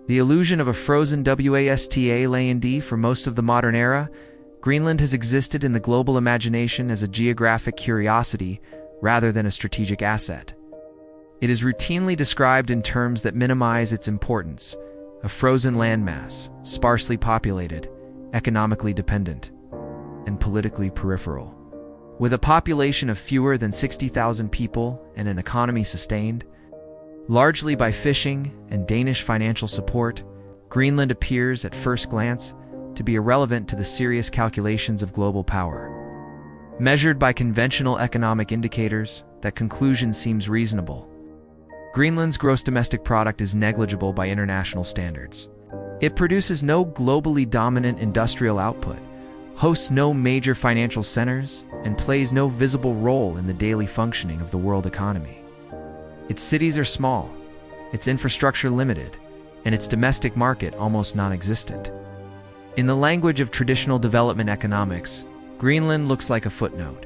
The illusion of a frozen wasteland for most of the modern era, Greenland has existed in the global imagination as a geographic curiosity rather than a strategic asset. It is routinely described in terms that minimize its importance: a frozen landmass, sparsely populated, economically dependent, and politically peripheral. With a population of fewer than 60,000 people and an economy sustained largely by fishing and Danish financial support, Greenland appears at first glance to be irrelevant to the serious calculations of global power. Measured by conventional economic indicators, that conclusion seems reasonable. Greenland's gross domestic product is negligible by international standards. It produces no globally dominant industrial output, hosts no major financial centers, and plays no visible role in the daily functioning of the world economy. Its cities are small, its infrastructure limited, and its domestic market almost non-existent. In the language of traditional development economics, Greenland looks like a footnote.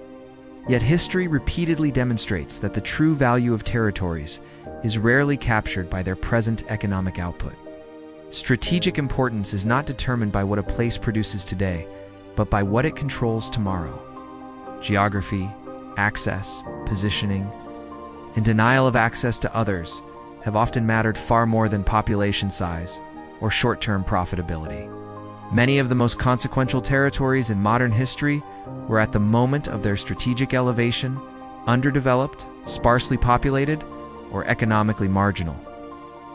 Yet history repeatedly demonstrates that the true value of territories is rarely captured by their present economic output. Strategic importance is not determined by what a place produces today, but by what it controls tomorrow. Geography, access, positioning, and denial of access to others have often mattered far more than population size or short-term profitability. Many of the most consequential territories in modern history were at the moment of their strategic elevation, underdeveloped, sparsely populated, or economically marginal.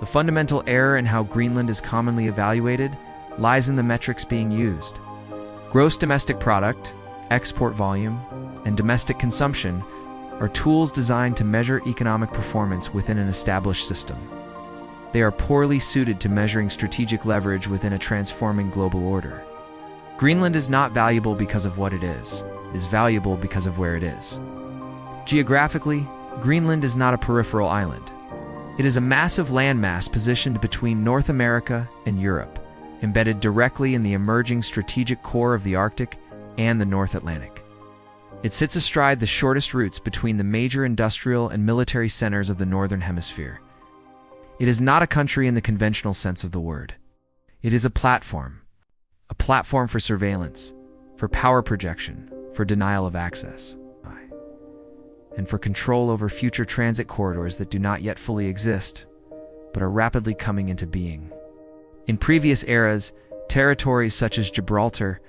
The fundamental error in how Greenland is commonly evaluated lies in the metrics being used. Gross domestic product, export volume, and domestic consumption are tools designed to measure economic performance within an established system. They are poorly suited to measuring strategic leverage within a transforming global order. Greenland is not valuable because of what it is valuable because of where it is. Geographically, Greenland is not a peripheral island. It is a massive landmass positioned between North America and Europe, embedded directly in the emerging strategic core of the Arctic and the North Atlantic. It sits astride the shortest routes between the major industrial and military centers of the Northern Hemisphere. It is not a country in the conventional sense of the word. It is a platform for surveillance, for power projection, for denial of access, and for control over future transit corridors that do not yet fully exist, but are rapidly coming into being. In previous eras, territories such as Gibraltar,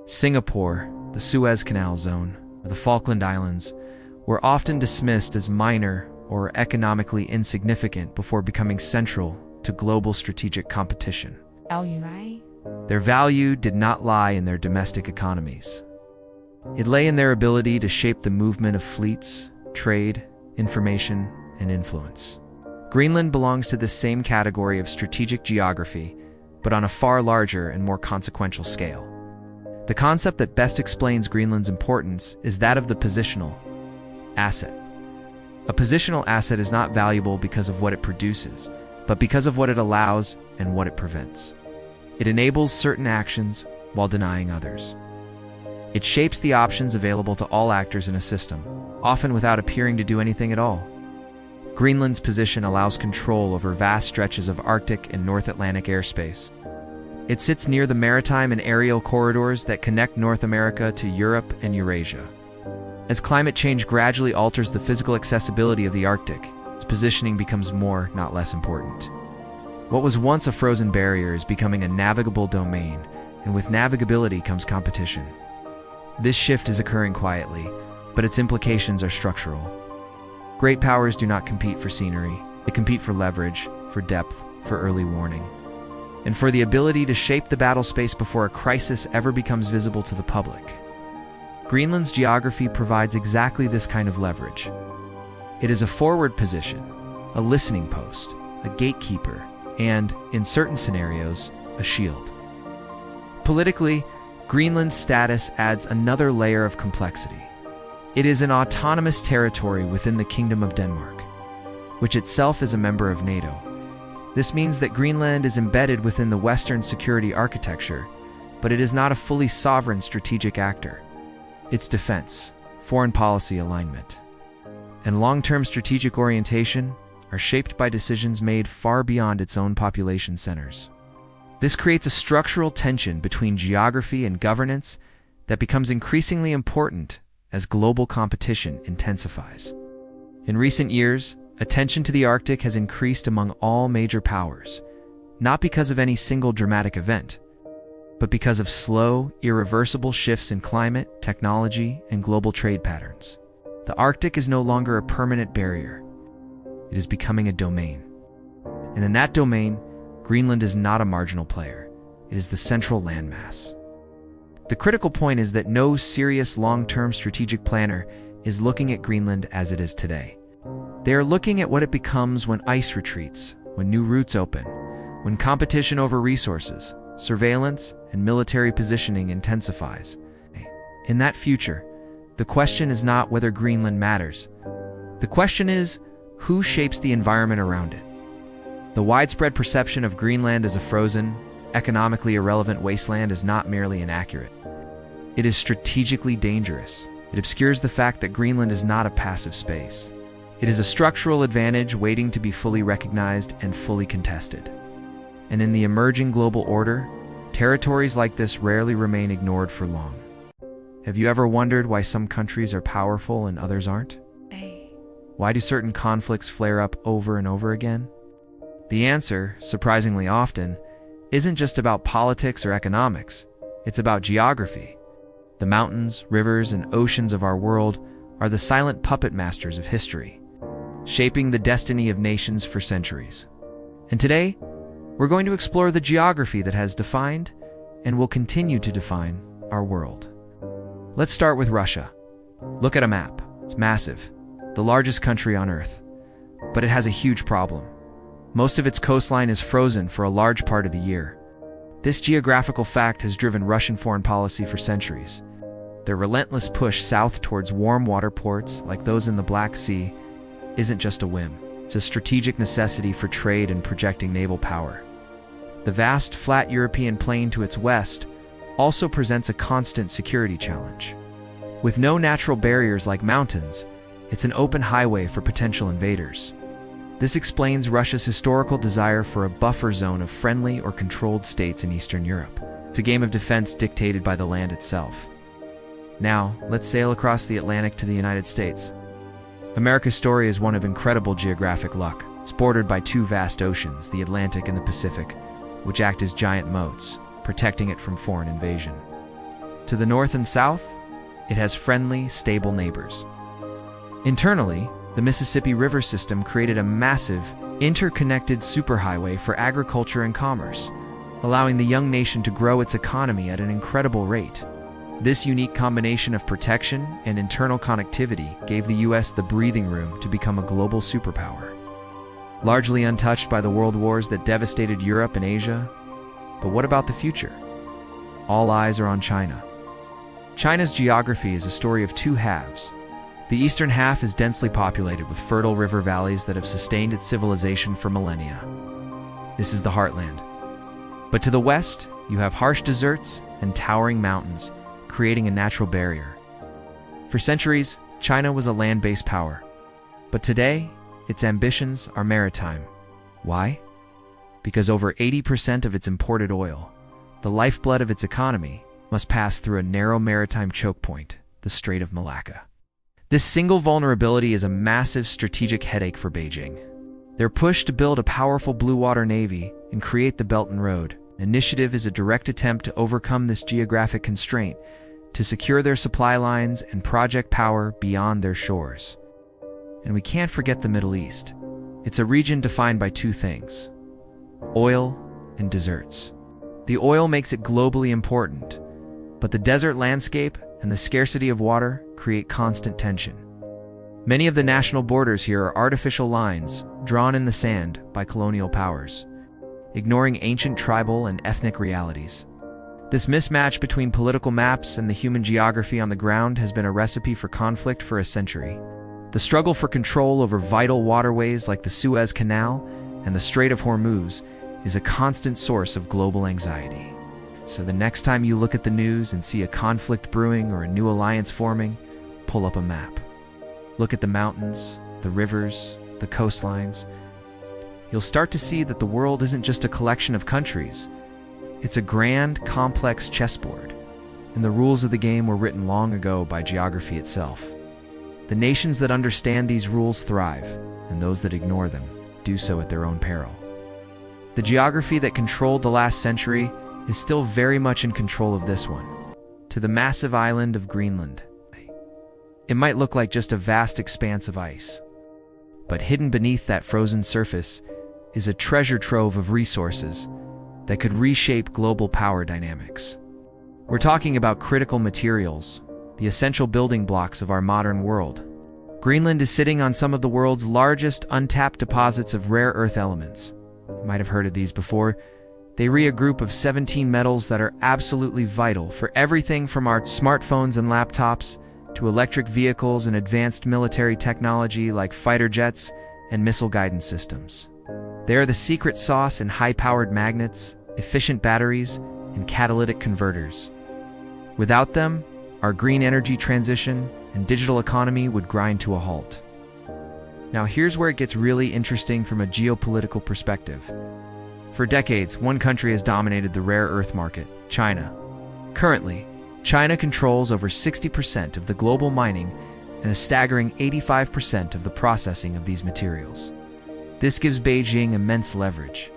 Singapore, the Suez Canal Zone, or the Falkland Islands were often dismissed as minor or economically insignificant before becoming central to global strategic competition. Their value did not lie in their domestic economies. It lay in their ability to shape the movement of fleets, trade, information, and influence. Greenland belongs to this same category of strategic geography, but on a far larger and more consequential scale. The concept that best explains Greenland's importance is that of the positional asset. A positional asset is not valuable because of what it produces, but because of what it allows and what it prevents. It enables certain actions while denying others. It shapes the options available to all actors in a system, often without appearing to do anything at all. Greenland's position allows control over vast stretches of Arctic and North Atlantic airspace. It sits near the maritime and aerial corridors that connect North America to Europe and Eurasia. As climate change gradually alters the physical accessibility of the Arctic, its positioning becomes more, not less important. What was once a frozen barrier is becoming a navigable domain, and with navigability comes competition. This shift is occurring quietly, but its implications are structural. Great powers do not compete for scenery. They compete for leverage, for depth, for early warning, and for the ability to shape the battle space before a crisis ever becomes visible to the public. Greenland's geography provides exactly this kind of leverage. It is a forward position, a listening post, a gatekeeper, and, in certain scenarios, a shield. Politically, Greenland's status adds another layer of complexity. It is an autonomous territory within the Kingdom of Denmark, which itself is a member of NATO. This means that Greenland is embedded within the Western security architecture, but it is not a fully sovereign strategic actor. Its defense, foreign policy alignment, and long-term strategic orientation are shaped by decisions made far beyond its own population centers. This creates a structural tension between geography and governance that becomes increasingly important as global competition intensifies. In recent years, attention to the Arctic has increased among all major powers, not because of any single dramatic event, but because of slow, irreversible shifts in climate, technology, and global trade patterns. The Arctic is no longer a permanent barrier. It is becoming a domain. And in that domain, Greenland is not a marginal player. It is the central landmass. The critical point is that no serious long-term strategic planner is looking at Greenland as it is today. They are looking at what it becomes when ice retreats, when new routes open, when competition over resources, surveillance, and military positioning intensifies. In that future, the question is not whether Greenland matters. The question is, who shapes the environment around it? The widespread perception of Greenland as a frozen, economically irrelevant wasteland is not merely inaccurate. It is strategically dangerous. It obscures the fact that Greenland is not a passive space. It is a structural advantage waiting to be fully recognized and fully contested. And in the emerging global order, territories like this rarely remain ignored for long. Have you ever wondered why some countries are powerful and others aren't? Why do certain conflicts flare up over and over again? The answer, surprisingly often, isn't just about politics or economics. It's about geography. The mountains, rivers, and oceans of our world are the silent puppet masters of history, shaping the destiny of nations for centuries. And today, we're going to explore the geography that has defined, and will continue to define, our world. Let's start with Russia. Look at a map. It's massive, the largest country on Earth. But it has a huge problem. Most of its coastline is frozen for a large part of the year. This geographical fact has driven Russian foreign policy for centuries. Their relentless push south towards warm water ports, like those in the Black Sea, isn't just a whim. It's a strategic necessity for trade and projecting naval power. The vast, flat European plain to its west also presents a constant security challenge. With no natural barriers like mountains, it's an open highway for potential invaders. This explains Russia's historical desire for a buffer zone of friendly or controlled states in Eastern Europe. It's a game of defense dictated by the land itself. Now, let's sail across the Atlantic to the United States. America's story is one of incredible geographic luck. It's bordered by two vast oceans, the Atlantic and the Pacific, which act as giant moats, protecting it from foreign invasion. To the north and south, it has friendly, stable neighbors. Internally, the Mississippi River system created a massive, interconnected superhighway for agriculture and commerce, allowing the young nation to grow its economy at an incredible rate. This unique combination of protection and internal connectivity gave the U.S. the breathing room to become a global superpower. Largely untouched by the world wars that devastated Europe and Asia, but what about the future? All eyes are on China. China's geography is a story of two halves. The eastern half is densely populated with fertile river valleys that have sustained its civilization for millennia. This is the heartland. But to the west, you have harsh deserts and towering mountains, creating a natural barrier. For centuries, China was a land-based power. But today, its ambitions are maritime. Why? Because over 80% of its imported oil, the lifeblood of its economy, must pass through a narrow maritime choke point, the Strait of Malacca. This single vulnerability is a massive strategic headache for Beijing. Their push to build a powerful blue water navy and create the Belt and Road Initiative is a direct attempt to overcome this geographic constraint, to secure their supply lines and project power beyond their shores. And we can't forget the Middle East. It's a region defined by two things: oil and deserts. The oil makes it globally important, but the desert landscape and the scarcity of water create constant tension. Many of the national borders here are artificial lines drawn in the sand by colonial powers, ignoring ancient tribal and ethnic realities. This mismatch between political maps and the human geography on the ground has been a recipe for conflict for a century. The struggle for control over vital waterways like the Suez Canal and the Strait of Hormuz is a constant source of global anxiety. So the next time you look at the news and see a conflict brewing or a new alliance forming, pull up a map. Look at the mountains, the rivers, the coastlines, you'll start to see that the world isn't just a collection of countries. It's a grand, complex chessboard, and the rules of the game were written long ago by geography itself. The nations that understand these rules thrive, and those that ignore them do so at their own peril. The geography that controlled the last century is still very much in control of this one. To the massive island of Greenland, it might look like just a vast expanse of ice, but hidden beneath that frozen surface is a treasure trove of resources that could reshape global power dynamics. We're talking about critical materials, the essential building blocks of our modern world. Greenland is sitting on some of the world's largest untapped deposits of rare earth elements. You might have heard of these before. They re a group of 17 metals that are absolutely vital for everything from our smartphones and laptops to electric vehicles and advanced military technology like fighter jets and missile guidance systems. They are the secret sauce in high-powered magnets, efficient batteries, and catalytic converters. Without them, our green energy transition and digital economy would grind to a halt. Now here's where it gets really interesting from a geopolitical perspective. For decades, one country has dominated the rare earth market, China. Currently, China controls over 60% of the global mining and a staggering 85% of the processing of these materials. This gives Beijing immense leverage.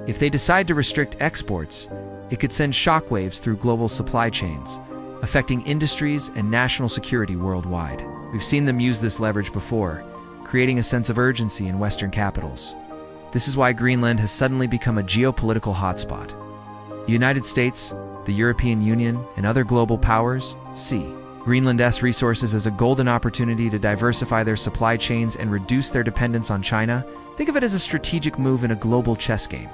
If they decide to restrict exports, it could send shockwaves through global supply chains, affecting industries and national security worldwide. We've seen them use this leverage before, creating a sense of urgency in Western capitals. This is why Greenland has suddenly become a geopolitical hotspot. The United States, the European Union, and other global powers see Greenland's resources as a golden opportunity to diversify their supply chains and reduce their dependence on China. Think of it as a strategic move in a global chess game.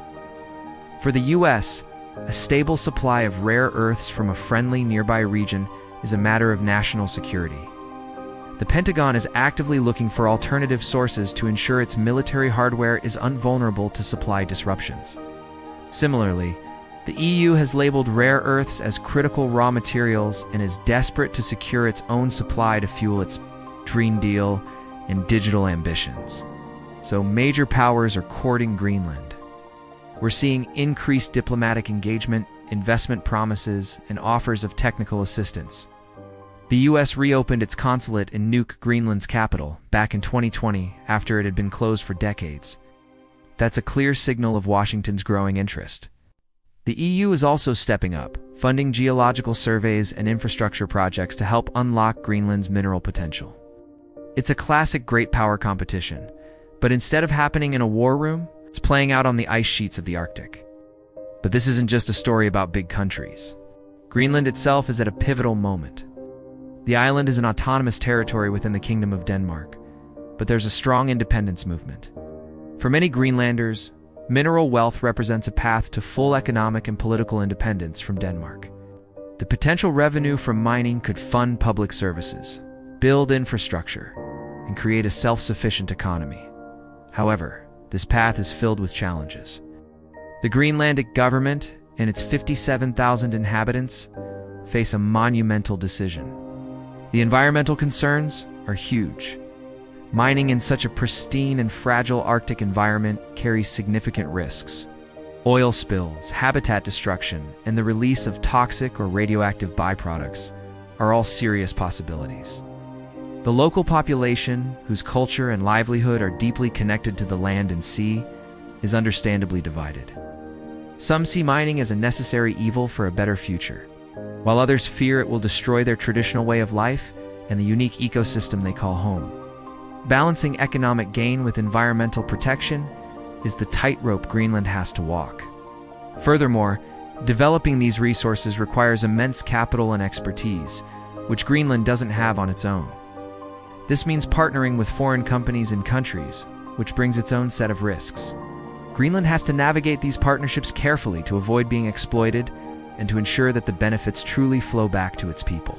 For the US, a stable supply of rare earths from a friendly nearby region is a matter of national security. The Pentagon is actively looking for alternative sources to ensure its military hardware is invulnerable to supply disruptions. Similarly, the EU has labeled rare earths as critical raw materials and is desperate to secure its own supply to fuel its Green Deal and digital ambitions. So major powers are courting Greenland. We're seeing increased diplomatic engagement, investment promises, and offers of technical assistance. The US reopened its consulate in Nuuk, Greenland's capital, back in 2020 after it had been closed for decades. That's a clear signal of Washington's growing interest. The EU is also stepping up, funding geological surveys and infrastructure projects to help unlock Greenland's mineral potential. It's a classic great power competition, but instead of happening in a war room, it's playing out on the ice sheets of the Arctic. But this isn't just a story about big countries. Greenland itself is at a pivotal moment. The island is an autonomous territory within the Kingdom of Denmark, but there's a strong independence movement. For many Greenlanders, mineral wealth represents a path to full economic and political independence from Denmark. The potential revenue from mining could fund public services, build infrastructure, and create a self-sufficient economy. However, this path is filled with challenges. The Greenlandic government and its 57,000 inhabitants face a monumental decision. The environmental concerns are huge. Mining in such a pristine and fragile Arctic environment carries significant risks. Oil spills, habitat destruction, and the release of toxic or radioactive byproducts are all serious possibilities. The local population, whose culture and livelihood are deeply connected to the land and sea, is understandably divided. Some see mining as a necessary evil for a better future, while others fear it will destroy their traditional way of life and the unique ecosystem they call home. Balancing economic gain with environmental protection is the tightrope Greenland has to walk. Furthermore, developing these resources requires immense capital and expertise, which Greenland doesn't have on its own. This means partnering with foreign companies and countries, which brings its own set of risks. Greenland has to navigate these partnerships carefully to avoid being exploited and to ensure that the benefits truly flow back to its people.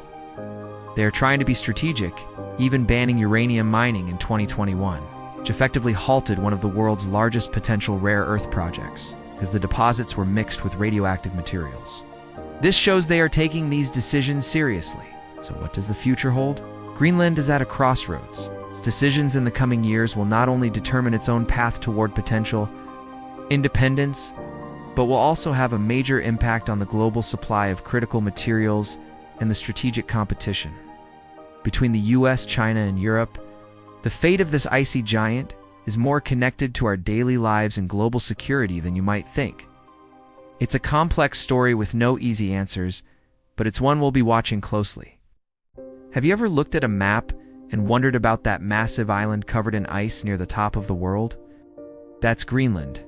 They are trying to be strategic, even banning uranium mining in 2021, which effectively halted one of the world's largest potential rare earth projects, as the deposits were mixed with radioactive materials. This shows they are taking these decisions seriously. So what does the future hold? Greenland is at a crossroads. Its decisions in the coming years will not only determine its own path toward potential independence, but will also have a major impact on the global supply of critical materials and the strategic competition between the US, China, and Europe. The fate of this icy giant is more connected to our daily lives and global security than you might think. It's a complex story with no easy answers, but it's one we'll be watching closely. Have you ever looked at a map and wondered about that massive island covered in ice near the top of the world? That's Greenland,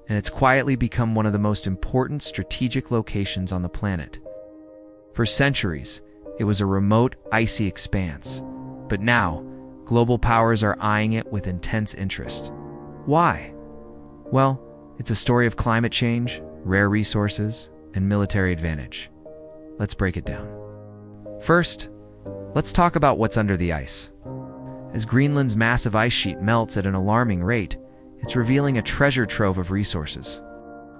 and it's quietly become one of the most important strategic locations on the planet. For centuries, it was a remote, icy expanse, but now, global powers are eyeing it with intense interest. Why? Well, it's a story of climate change, rare resources, and military advantage. Let's break it down. First, let's talk about what's under the ice. As Greenland's massive ice sheet melts at an alarming rate, it's revealing a treasure trove of resources.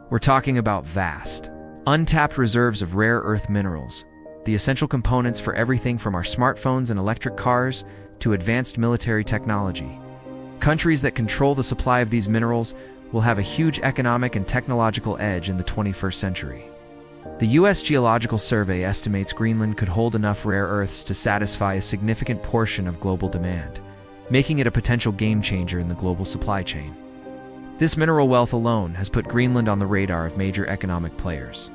We're talking about vast, untapped reserves of rare earth minerals, the essential components for everything from our smartphones and electric cars to advanced military technology. Countries that control the supply of these minerals will have a huge economic and technological edge in the 21st century. The U.S. Geological Survey estimates Greenland could hold enough rare earths to satisfy a significant portion of global demand, making it a potential game changer in the global supply chain. This mineral wealth alone has put Greenland on the radar of major economic players.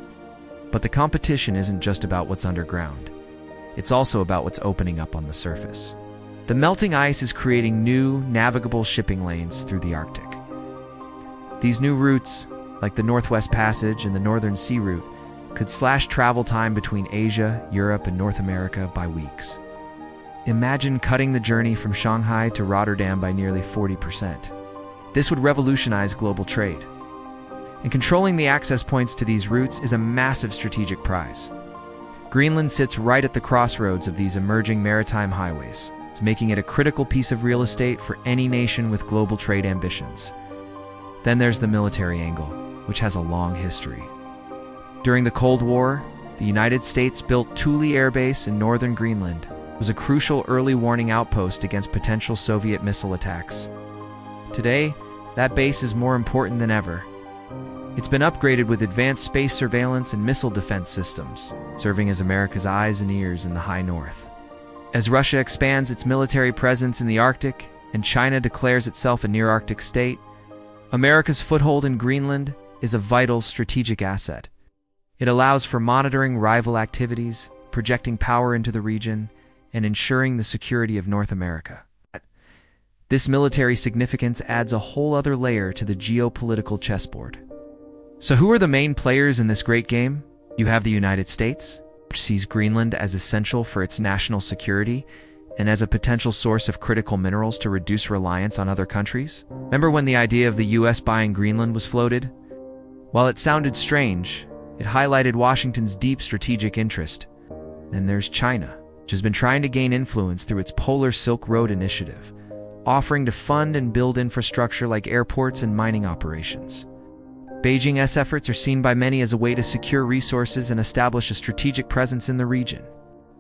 But the competition isn't just about what's underground. It's also about what's opening up on the surface. The melting ice is creating new, navigable shipping lanes through the Arctic. These new routes, like the Northwest Passage and the Northern Sea Route, could slash travel time between Asia, Europe, and North America by weeks. Imagine cutting the journey from Shanghai to Rotterdam by nearly 40%. This would revolutionize global trade. And controlling the access points to these routes is a massive strategic prize. Greenland sits right at the crossroads of these emerging maritime highways, making it a critical piece of real estate for any nation with global trade ambitions. Then there's the military angle, which has a long history. During the Cold War, the United States built Thule Air Base in northern Greenland. It was a crucial early warning outpost against potential Soviet missile attacks. Today, that base is more important than ever. It's been upgraded with advanced space surveillance and missile defense systems, serving as America's eyes and ears in the high north. As Russia expands its military presence in the Arctic and China declares itself a near-Arctic state, America's foothold in Greenland is a vital strategic asset. It allows for monitoring rival activities, projecting power into the region, and ensuring the security of North America. This military significance adds a whole other layer to the geopolitical chessboard. So who are the main players in this great game? You have the United States, which sees Greenland as essential for its national security and as a potential source of critical minerals to reduce reliance on other countries. Remember when the idea of the US buying Greenland was floated? While it sounded strange, it highlighted Washington's deep strategic interest. Then there's China, which has been trying to gain influence through its Polar Silk Road initiative, offering to fund and build infrastructure like airports and mining operations. Beijing's efforts are seen by many as a way to secure resources and establish a strategic presence in the region.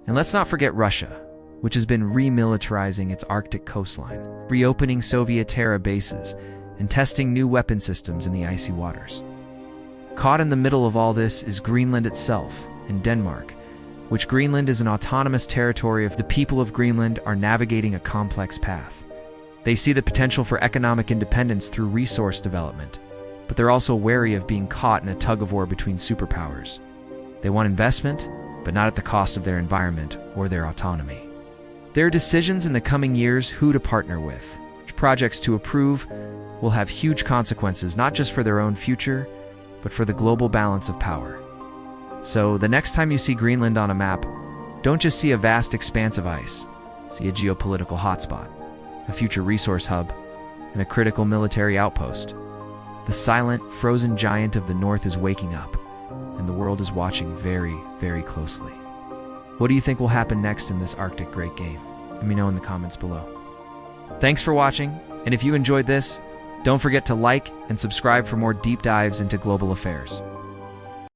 And let's not forget Russia, which has been remilitarizing its Arctic coastline, reopening Soviet-era bases, and testing new weapon systems in the icy waters. Caught in the middle of all this is Greenland itself, and Denmark, which Greenland is an autonomous territory of the people of Greenland are navigating a complex path. They see the potential for economic independence through resource development, but they're also wary of being caught in a tug-of-war between superpowers. They want investment, but not at the cost of their environment or their autonomy. Their decisions in the coming years who to partner with, which projects to approve, will have huge consequences not just for their own future, but for the global balance of power. So the next time you see Greenland on a map, don't just see a vast expanse of ice. See a geopolitical hotspot, a future resource hub, and a critical military outpost. The silent, frozen giant of the north is waking up, and the world is watching very, very closely. What do you think will happen next in this Arctic Great Game? Let me know in the comments below. Thanks for watching, and if you enjoyed this, don't forget to like and subscribe for more deep dives into global affairs.